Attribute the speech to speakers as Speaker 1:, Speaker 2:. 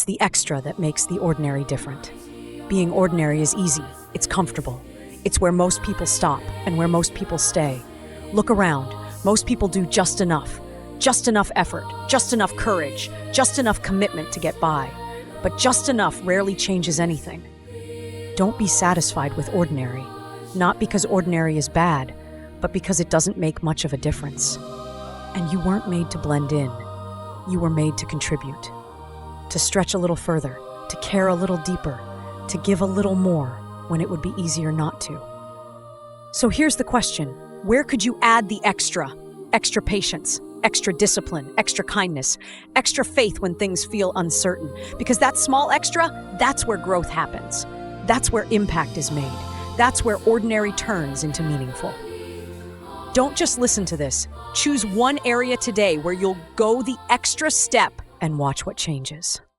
Speaker 1: It's the extra that makes the ordinary different. Being ordinary is easy, it's comfortable. It's where most people stop and where most people stay. Look around, most people do just enough effort, just enough courage, just enough commitment to get by. But just enough rarely changes anything. Don't be satisfied with ordinary, not because ordinary is bad, but because it doesn't make much of a difference. And you weren't made to blend in. You were made to contribute, to stretch a little further, to care a little deeper, to give a little more when it would be easier not to. So here's the question. Where could you add the extra? Extra patience, extra discipline, extra kindness, extra faith when things feel uncertain. Because that small extra, that's where growth happens. That's where impact is made. That's where ordinary turns into meaningful. Don't just listen to this. Choose one area today where you'll go the extra step and watch what changes.